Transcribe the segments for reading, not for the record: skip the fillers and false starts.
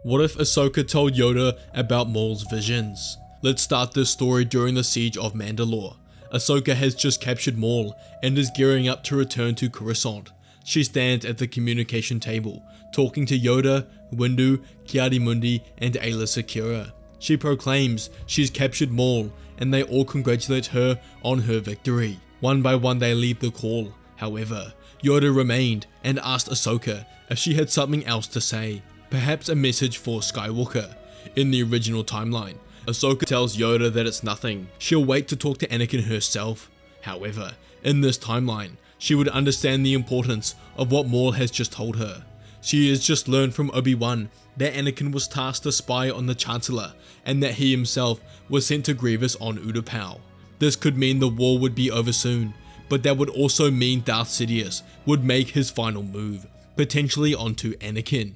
What if Ahsoka told Yoda about Maul's visions? Let's start this story during the siege of Mandalore. Ahsoka has just captured Maul and is gearing up to return to Coruscant. She stands at the communication table, talking to Yoda, Windu, Ki-Adi-Mundi, and Aayla Secura. She proclaims she's captured Maul, and they all congratulate her on her victory. One by one they leave the call. However, Yoda remained and asked Ahsoka if she had something else to say, perhaps a message for Skywalker. In the original timeline, Ahsoka tells Yoda that it's nothing, she'll wait to talk to Anakin herself. However, in this timeline, she would understand the importance of what Maul has just told her. She has just learned from Obi-Wan that Anakin was tasked to spy on the Chancellor and that he himself was sent to Grievous on Utapau. This could mean the war would be over soon, but that would also mean Darth Sidious would make his final move, potentially onto Anakin.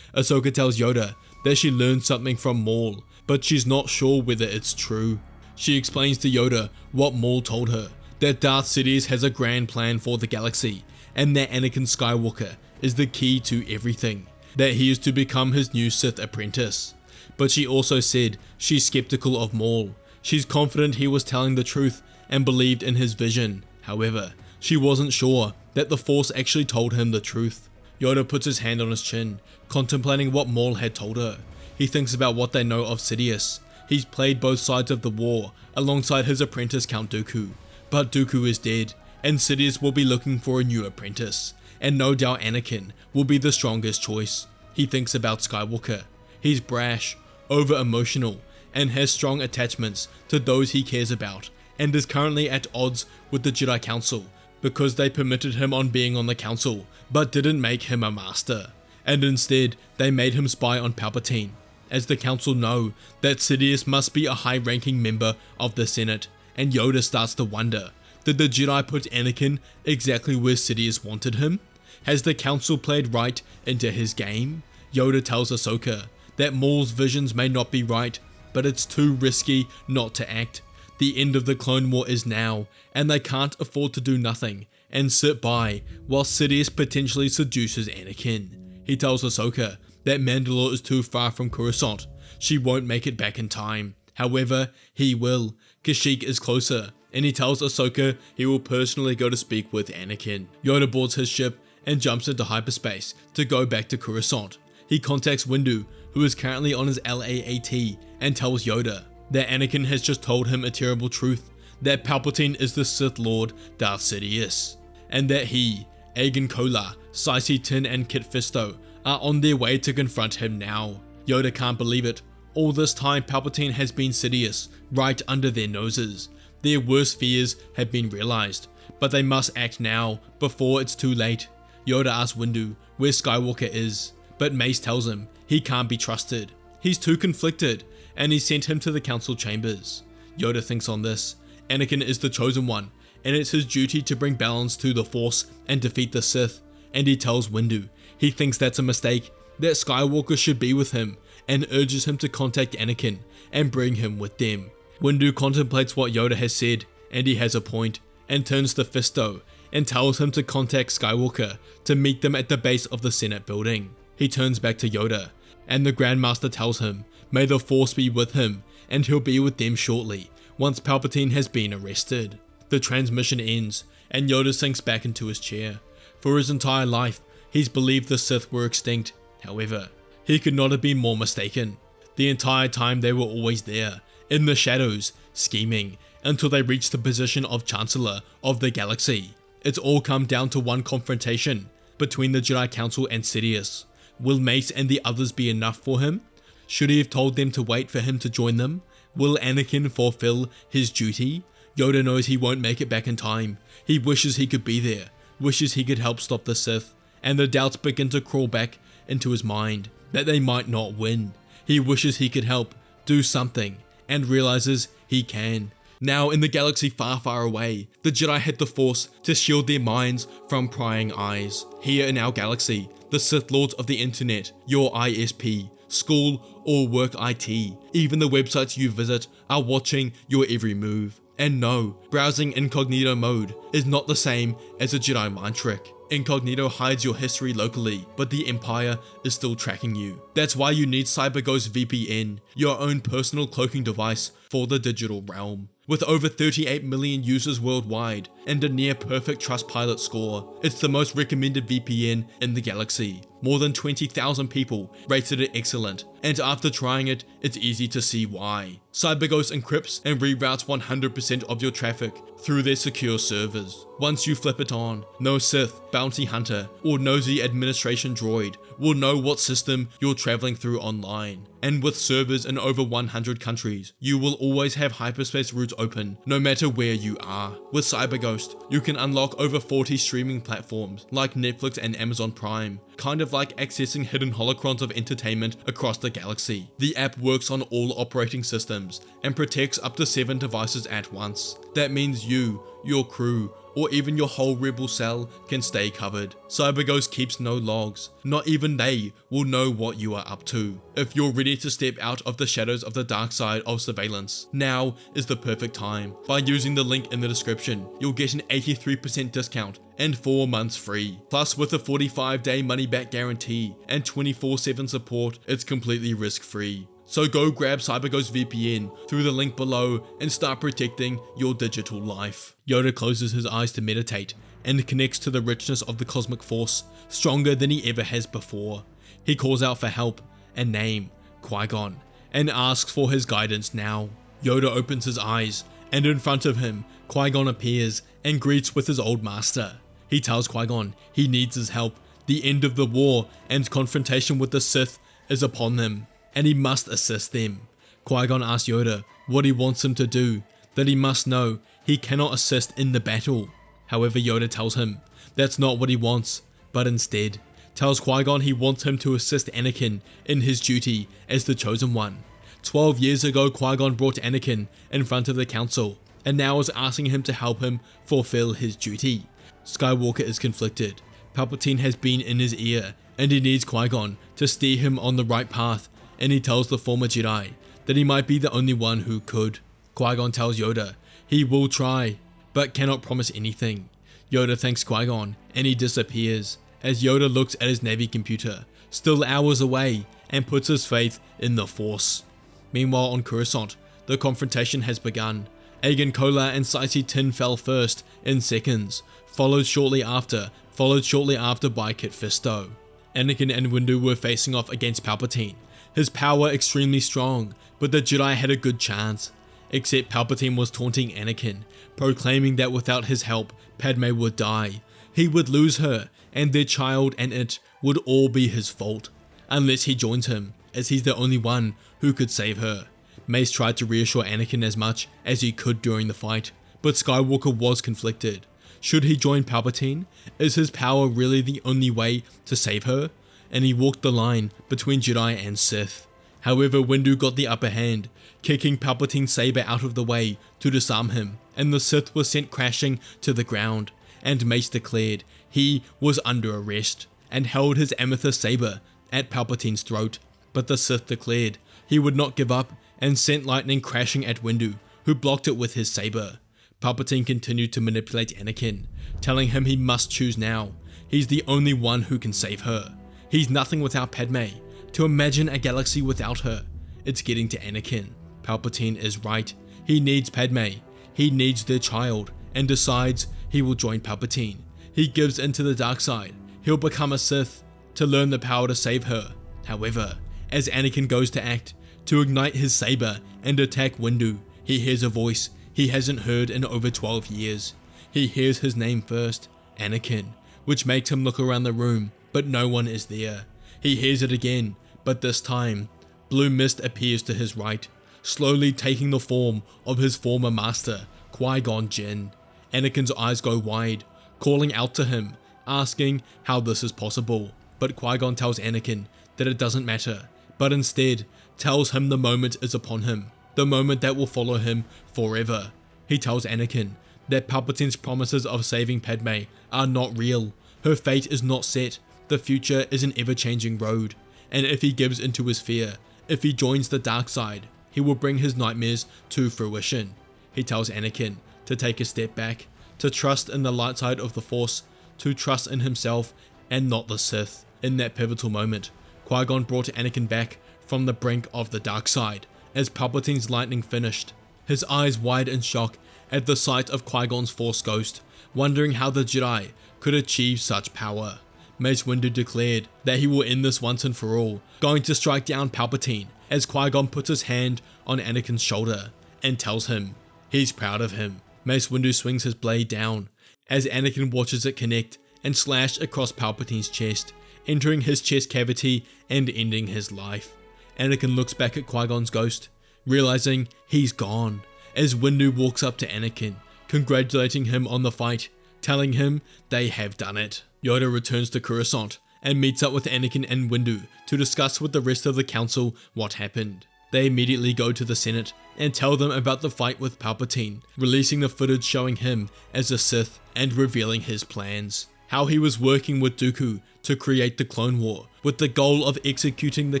Ahsoka tells Yoda that she learned something from Maul, but she's not sure whether it's true. She explains to Yoda what Maul told her, that Darth Sidious has a grand plan for the galaxy, and that Anakin Skywalker is the key to everything, that he is to become his new Sith apprentice. But she also said she's skeptical of Maul. She's confident he was telling the truth and believed in his vision. However, she wasn't sure that the Force actually told him the truth. Yoda puts his hand on his chin, contemplating what Maul had told her. He thinks about what they know of Sidious. He's played both sides of the war alongside his apprentice Count Dooku, but Dooku is dead, and Sidious will be looking for a new apprentice, and no doubt Anakin will be the strongest choice. He thinks about Skywalker. He's brash, over-emotional, and has strong attachments to those he cares about, and is currently at odds with the Jedi Council because they permitted him on being on the Council, but didn't make him a master, and instead they made him spy on Palpatine, as the Council know that Sidious must be a high-ranking member of the Senate, and Yoda starts to wonder, did the Jedi put Anakin exactly where Sidious wanted him? Has the Council played right into his game? Yoda tells Ahsoka that Maul's visions may not be right, but it's too risky not to act. The end of the Clone War is now, and they can't afford to do nothing and sit by while Sidious potentially seduces Anakin. He tells Ahsoka that Mandalore is too far from Coruscant. She won't make it back in time. However, he will. Kashyyyk is closer, and he tells Ahsoka he will personally go to speak with Anakin. Yoda boards his ship and jumps into hyperspace to go back to Coruscant. He contacts Windu, who is currently on his LAAT, and tells Yoda that Anakin has just told him a terrible truth, that Palpatine is the Sith Lord Darth Sidious, and that he, Agen Kola, Saisi Tin and Kit Fisto are on their way to confront him now. Yoda can't believe it. All this time Palpatine has been Sidious, right under their noses. Their worst fears have been realized, but they must act now, before it's too late. Yoda asks Windu where Skywalker is, but Mace tells him he can't be trusted. He's too conflicted, and he sent him to the council chambers. Yoda thinks on this. Anakin is the chosen one, and it's his duty to bring balance to the Force and defeat the Sith, and he tells Windu he thinks that's a mistake, that Skywalker should be with him, and urges him to contact Anakin and bring him with them. Windu contemplates what Yoda has said, and he has a point, and turns to Fisto and tells him to contact Skywalker to meet them at the base of the Senate building. He turns back to Yoda, and the Grandmaster tells him, may the Force be with him, and he'll be with them shortly, once Palpatine has been arrested. The transmission ends, and Yoda sinks back into his chair. For his entire life, he's believed the Sith were extinct. However, he could not have been more mistaken. The entire time they were always there, in the shadows, scheming, until they reached the position of Chancellor of the Galaxy. It's all come down to one confrontation between the Jedi Council and Sidious. Will Mace and the others be enough for him? Should he have told them to wait for him to join them? Will Anakin fulfill his duty? Yoda knows he won't make it back in time. He wishes he could be there, wishes he could help stop the Sith, and the doubts begin to crawl back into his mind that they might not win. He wishes he could help, do something, and realizes he can. Now in the galaxy far, far away, the Jedi had the Force to shield their minds from prying eyes. Here in our galaxy, the Sith Lords of the Internet, your ISP, school or work IT, even the websites you visit are watching your every move. And no, browsing incognito mode is not the same as a Jedi mind trick. Incognito hides your history locally, but the Empire is still tracking you. That's why you need CyberGhost VPN, your own personal cloaking device for the digital realm. With over 38 million users worldwide and a near perfect Trustpilot score, it's the most recommended VPN in the galaxy. More than 20,000 people rated it excellent, and after trying it, it's easy to see why. CyberGhost encrypts and reroutes 100% of your traffic through their secure servers. Once you flip it on, no Sith, bounty hunter, or nosy administration droid will know what system you're traveling through online. And with servers in over 100 countries, you will always have hyperspace routes open, no matter where you are. With CyberGhost, you can unlock over 40 streaming platforms like Netflix and Amazon Prime, kind of like accessing hidden holocrons of entertainment across the galaxy. The app works on all operating systems and protects up to 7 devices at once. That means you, your crew, or even your whole rebel cell can stay covered. CyberGhost keeps no logs. Not even they will know what you are up to. If you're ready to step out of the shadows of the dark side of surveillance, now is the perfect time. By using the link in the description, you'll get an 83% discount and 4 months free. Plus, with a 45-day money-back guarantee and 24/7 support, it's completely risk-free. So go grab CyberGhost VPN through the link below and start protecting your digital life. Yoda closes his eyes to meditate and connects to the richness of the cosmic force, stronger than he ever has before. He calls out for help and name Qui-Gon and asks for his guidance now. Yoda opens his eyes and in front of him, Qui-Gon appears and greets with his old master. He tells Qui-Gon he needs his help. The end of the war and confrontation with the Sith is upon them, and he must assist them. Qui-Gon asks Yoda what he wants him to do, that he must know he cannot assist in the battle. However, Yoda tells him that's not what he wants, but instead tells Qui-Gon he wants him to assist Anakin in his duty as the Chosen One. 12 years ago, Qui-Gon brought Anakin in front of the council, and now is asking him to help him fulfill his duty. Skywalker is conflicted. Palpatine has been in his ear, and he needs Qui-Gon to steer him on the right path, and he tells the former Jedi that he might be the only one who could. Qui-Gon tells Yoda he will try, but cannot promise anything. Yoda thanks Qui-Gon, and he disappears, as Yoda looks at his Navy computer, still hours away, and puts his faith in the Force. Meanwhile on Coruscant, the confrontation has begun. Agen Kolar and Saisi Tin fell first in seconds, followed shortly after by Kit Fisto. Anakin and Windu were facing off against Palpatine. His power extremely strong, but the Jedi had a good chance. Except Palpatine was taunting Anakin, proclaiming that without his help, Padme would die. He would lose her, and their child and it would all be his fault, unless he joins him, as he's the only one who could save her. Mace tried to reassure Anakin as much as he could during the fight, but Skywalker was conflicted. Should he join Palpatine? Is his power really the only way to save her? And he walked the line between Jedi and Sith. However, Windu got the upper hand, kicking Palpatine's saber out of the way to disarm him, and the Sith was sent crashing to the ground, and Mace declared he was under arrest, and held his amethyst saber at Palpatine's throat, but the Sith declared he would not give up, and sent lightning crashing at Windu, who blocked it with his saber. Palpatine continued to manipulate Anakin, telling him he must choose now. He's the only one who can save her. He's nothing without Padme. To imagine a galaxy without her, it's getting to Anakin. Palpatine is right. He needs Padme. He needs their child, and decides he will join Palpatine. He gives into the dark side. He'll become a Sith to learn the power to save her. However, as Anakin goes to act, to ignite his saber and attack Windu, he hears a voice he hasn't heard in over 12 years. He hears his name first, Anakin, which makes him look around the room, but no one is there. He hears it again, but this time, blue mist appears to his right, slowly taking the form of his former master, Qui-Gon Jinn. Anakin's eyes go wide, calling out to him, asking how this is possible, but Qui-Gon tells Anakin that it doesn't matter, but instead tells him the moment is upon him, the moment that will follow him forever. He tells Anakin that Palpatine's promises of saving Padme are not real, her fate is not set, the future is an ever-changing road, and if he gives into his fear, if he joins the dark side, he will bring his nightmares to fruition. He tells Anakin to take a step back, to trust in the light side of the Force, to trust in himself and not the Sith. In that pivotal moment, Qui-Gon brought Anakin back from the brink of the dark side as Palpatine's lightning finished, his eyes wide in shock at the sight of Qui-Gon's Force ghost, wondering how the Jedi could achieve such power. Mace Windu declared that he will end this once and for all, going to strike down Palpatine as Qui-Gon puts his hand on Anakin's shoulder and tells him he's proud of him. Mace Windu swings his blade down as Anakin watches it connect and slash across Palpatine's chest, entering his chest cavity and ending his life. Anakin looks back at Qui-Gon's ghost, realizing he's gone, as Windu walks up to Anakin, congratulating him on the fight, telling him they have done it. Yoda returns to Coruscant and meets up with Anakin and Windu to discuss with the rest of the council what happened. They immediately go to the Senate and tell them about the fight with Palpatine, releasing the footage showing him as a Sith and revealing his plans. How he was working with Dooku to create the Clone War with the goal of executing the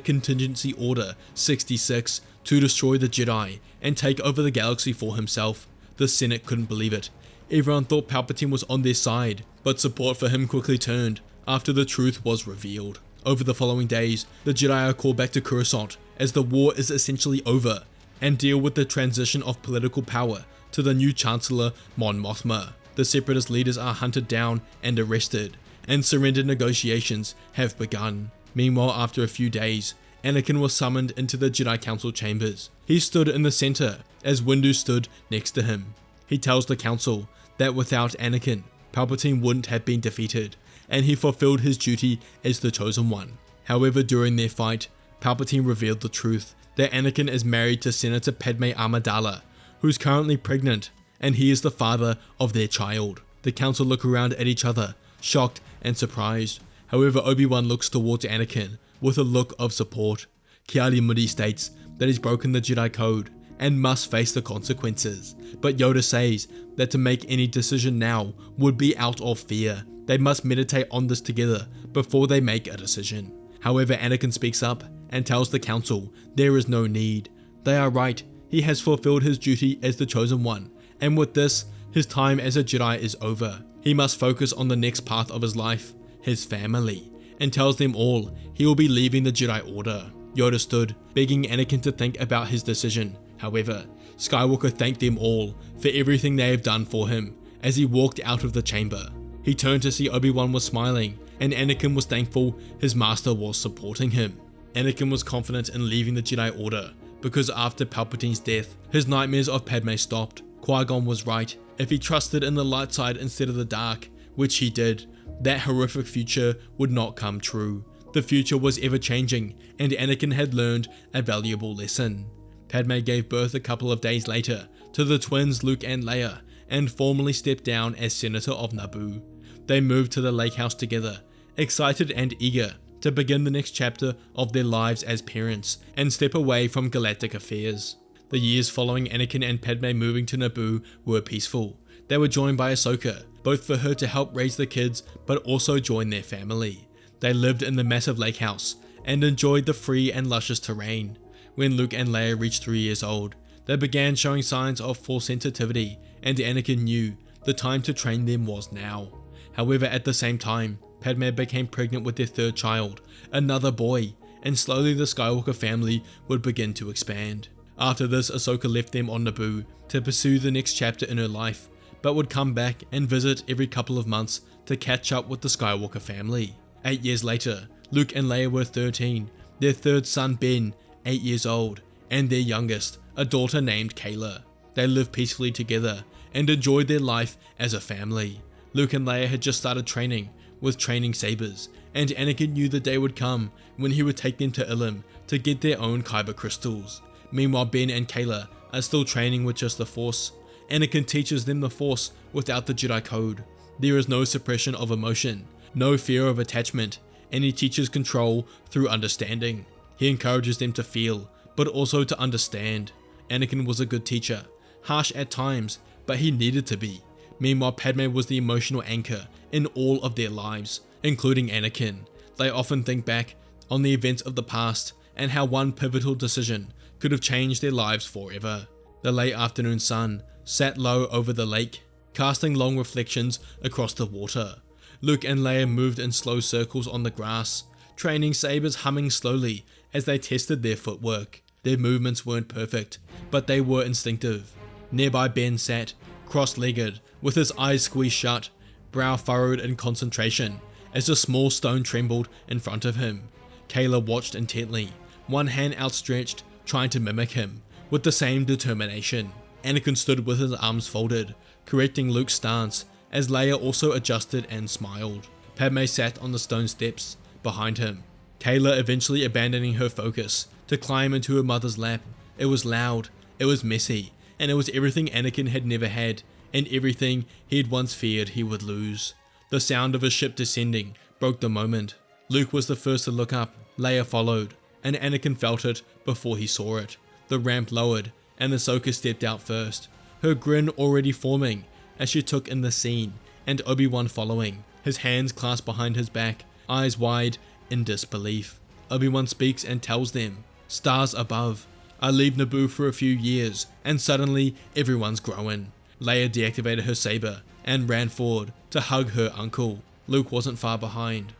Contingency Order 66 to destroy the Jedi and take over the galaxy for himself. The Senate couldn't believe it. Everyone thought Palpatine was on their side, but support for him quickly turned after the truth was revealed. Over the following days, the Jedi are called back to Coruscant as the war is essentially over and deal with the transition of political power to the new Chancellor Mon Mothma. The Separatist leaders are hunted down and arrested, and surrender negotiations have begun. Meanwhile, after a few days, Anakin was summoned into the Jedi Council chambers. He stood in the center as Windu stood next to him. He tells the council that without Anakin, Palpatine wouldn't have been defeated, and he fulfilled his duty as the Chosen One. However, during their fight, Palpatine revealed the truth that Anakin is married to Senator Padme Amidala, who's currently pregnant, and he is the father of their child. The council look around at each other, shocked and surprised. However, Obi-Wan looks towards Anakin with a look of support. Ki-Adi-Mundi states that he's broken the Jedi Code and must face the consequences, but Yoda says that to make any decision now would be out of fear. They must meditate on this together before they make a decision. However, Anakin speaks up and tells the council there is no need. They are right, he has fulfilled his duty as the Chosen One, and with this, his time as a Jedi is over. He must focus on the next path of his life, his family, and tells them all he will be leaving the Jedi Order. Yoda stood, begging Anakin to think about his decision. However, Skywalker thanked them all for everything they have done for him as he walked out of the chamber. He turned to see Obi-Wan was smiling, and Anakin was thankful his master was supporting him. Anakin was confident in leaving the Jedi Order because after Palpatine's death, his nightmares of Padme stopped. Qui-Gon was right. If he trusted in the light side instead of the dark, which he did, that horrific future would not come true. The future was ever changing, and Anakin had learned a valuable lesson. Padme gave birth a couple of days later to the twins Luke and Leia, and formally stepped down as Senator of Naboo. They moved to the lake house together, excited and eager to begin the next chapter of their lives as parents and step away from galactic affairs. The years following Anakin and Padme moving to Naboo were peaceful. They were joined by Ahsoka, both for her to help raise the kids but also join their family. They lived in the massive lake house and enjoyed the free and luscious terrain. When Luke and Leia reached 3 years old, they began showing signs of Force sensitivity, and Anakin knew the time to train them was now. However, at the same time, Padme became pregnant with their third child, another boy, and slowly the Skywalker family would begin to expand. After this, Ahsoka left them on Naboo to pursue the next chapter in her life, but would come back and visit every couple of months to catch up with the Skywalker family. 8 years later, Luke and Leia were 13, their third son Ben, 8 years old, and their youngest, a daughter named Kayla. They lived peacefully together and enjoyed their life as a family. Luke and Leia had just started training with training sabers, and Anakin knew the day would come when he would take them to Ilum to get their own kyber crystals. Meanwhile, Ben and Kayla are still training with just the Force. Anakin teaches them the Force without the Jedi Code. There is no suppression of emotion, no fear of attachment, and he teaches control through understanding. He encourages them to feel, but also to understand. Anakin was a good teacher, harsh at times, but he needed to be. Meanwhile, Padme was the emotional anchor in all of their lives, including Anakin. They often think back on the events of the past and how one pivotal decision could have changed their lives forever. The late afternoon sun sat low over the lake, casting long reflections across the water. Luke and Leia moved in slow circles on the grass, training sabers humming slowly as they tested their footwork. Their movements weren't perfect, but they were instinctive. Nearby Ben sat, cross-legged, with his eyes squeezed shut, brow furrowed in concentration, as a small stone trembled in front of him. Kayla watched intently, one hand outstretched, trying to mimic him, with the same determination. Anakin stood with his arms folded, correcting Luke's stance, as Leia also adjusted and smiled. Padme sat on the stone steps behind him, Kayla eventually abandoning her focus to climb into her mother's lap. It was loud, it was messy, and it was everything Anakin had never had, and everything he had once feared he would lose. The sound of a ship descending broke the moment. Luke was the first to look up, Leia followed, and Anakin felt it before he saw it. The ramp lowered, and Ahsoka stepped out first, her grin already forming as she took in the scene, and Obi-Wan following, his hands clasped behind his back, eyes wide in disbelief. Obi-Wan speaks and tells them, "Stars above. I leave Naboo for a few years, and suddenly everyone's growing." Leia deactivated her saber and ran forward to hug her uncle. Luke wasn't far behind.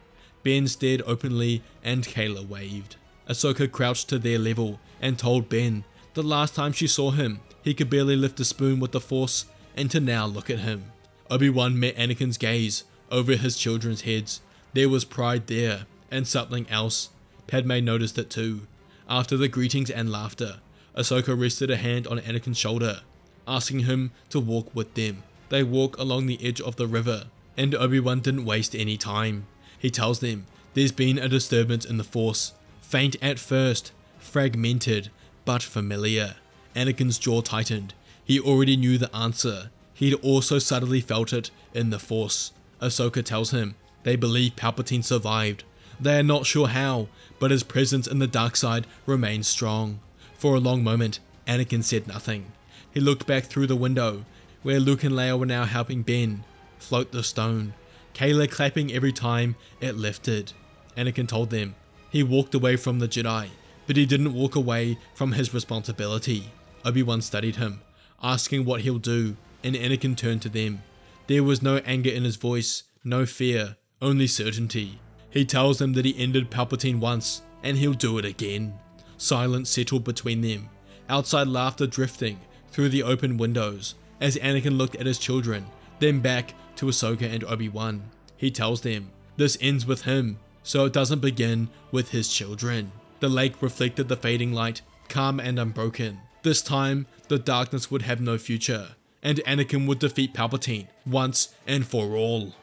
Ben stared openly and Kayla waved. Ahsoka crouched to their level and told Ben the last time she saw him, he could barely lift a spoon with the Force, and to now look at him. Obi-Wan met Anakin's gaze over his children's heads. There was pride there, and something else. Padme noticed it too. After the greetings and laughter, Ahsoka rested a hand on Anakin's shoulder, asking him to walk with them. They walk along the edge of the river, and Obi-Wan didn't waste any time. He tells them there's been a disturbance in the Force, faint at first, fragmented, but familiar. Anakin's jaw tightened. He already knew the answer. He'd also subtly felt it in the Force. Ahsoka tells him they believe Palpatine survived. They are not sure how, but his presence in the dark side remains strong. For a long moment, Anakin said nothing. He looked back through the window, where Luke and Leia were now helping Ben float the stone, Kayla clapping every time it lifted. Anakin told them he walked away from the Jedi, but he didn't walk away from his responsibility. Obi-Wan studied him, asking what he'll do, and Anakin turned to them. There was no anger in his voice, no fear, only certainty. He tells them that he ended Palpatine once, and he'll do it again. Silence settled between them, outside laughter drifting through the open windows, as Anakin looked at his children, then back to Ahsoka and Obi-Wan. He tells them this ends with him, so it doesn't begin with his children. The lake reflected the fading light, calm and unbroken. This time, the darkness would have no future, and Anakin would defeat Palpatine once and for all.